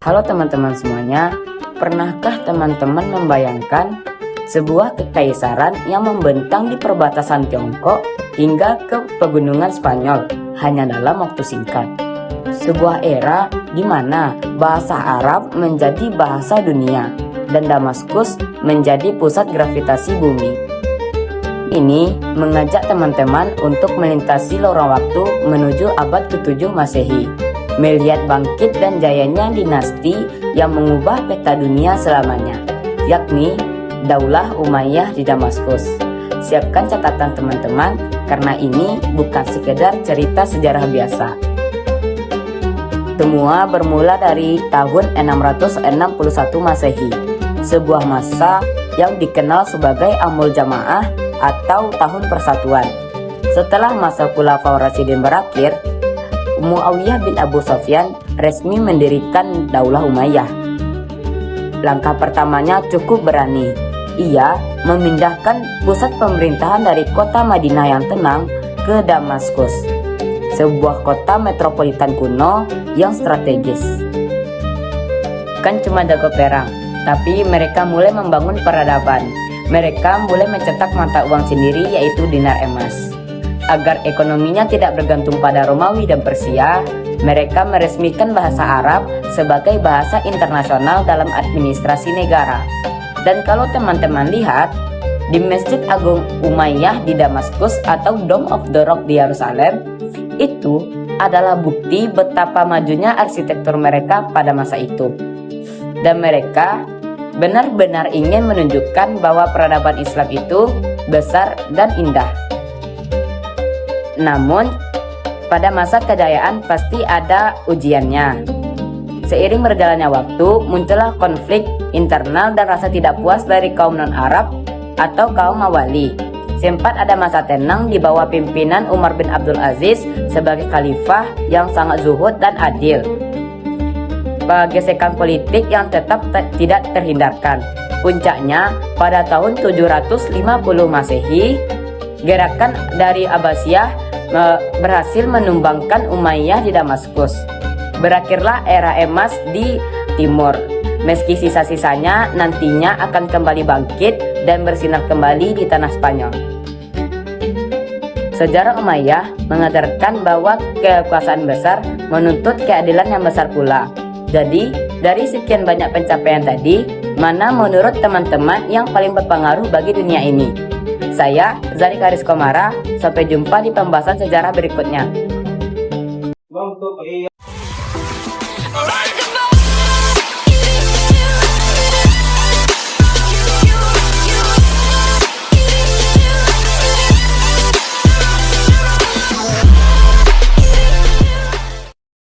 Halo teman-teman semuanya, pernahkah teman-teman membayangkan sebuah kekaisaran yang membentang di perbatasan Tiongkok hingga ke pegunungan Spanyol hanya dalam waktu singkat? Sebuah era di mana bahasa Arab menjadi bahasa dunia dan Damaskus menjadi pusat gravitasi bumi. Ini mengajak teman-teman untuk melintasi lorong waktu menuju abad ke-7 Masehi, melihat bangkit dan jayanya dinasti yang mengubah peta dunia selamanya, yakni Daulah Umayyah di Damaskus. Siapkan catatan teman-teman, karena ini bukan sekedar cerita sejarah biasa. Semua bermula dari tahun 661 Masehi, sebuah masa yang dikenal sebagai Amul Jamaah atau Tahun Persatuan. Setelah masa Khulafaur Rasyidin berakhir, Muawiyah bin Abu Sufyan resmi mendirikan Daulah Umayyah. Langkah pertamanya cukup berani. Ia memindahkan pusat pemerintahan dari kota Madinah yang tenang ke Damaskus, sebuah kota metropolitan kuno yang strategis. Kan cuma jago perang, tapi mereka mulai membangun peradaban. Mereka mulai mencetak mata uang sendiri, yaitu dinar emas. Agar ekonominya tidak bergantung pada Romawi dan Persia, mereka meresmikan bahasa Arab sebagai bahasa internasional dalam administrasi negara. Dan kalau teman-teman lihat, di Masjid Agung Umayyah di Damaskus atau Dome of the Rock di Yerusalem, itu adalah bukti betapa majunya arsitektur mereka pada masa itu. Dan mereka benar-benar ingin menunjukkan bahwa peradaban Islam itu besar dan indah. Namun, pada masa kejayaan pasti ada ujiannya. Seiring berjalannya waktu, muncullah konflik internal dan rasa tidak puas dari kaum non-Arab atau kaum Mawali. Sempat ada masa tenang di bawah pimpinan Umar bin Abdul Aziz sebagai khalifah yang sangat zuhud dan adil. Gesekan politik yang tetap tidak terhindarkan. Puncaknya pada tahun 750 Masehi, gerakan dari Abbasiyah berhasil menumbangkan Umayyah di Damaskus. Berakhirlah era emas di timur, meski sisa-sisanya nantinya akan kembali bangkit dan bersinar kembali di tanah Spanyol. Sejarah Umayyah mengajarkan bahwa kekuasaan besar menuntut keadilan yang besar pula. Jadi, dari sekian banyak pencapaian tadi, mana menurut teman-teman yang paling berpengaruh bagi dunia ini? Saya, Zari Karis Komara, sampai jumpa di pembahasan sejarah berikutnya.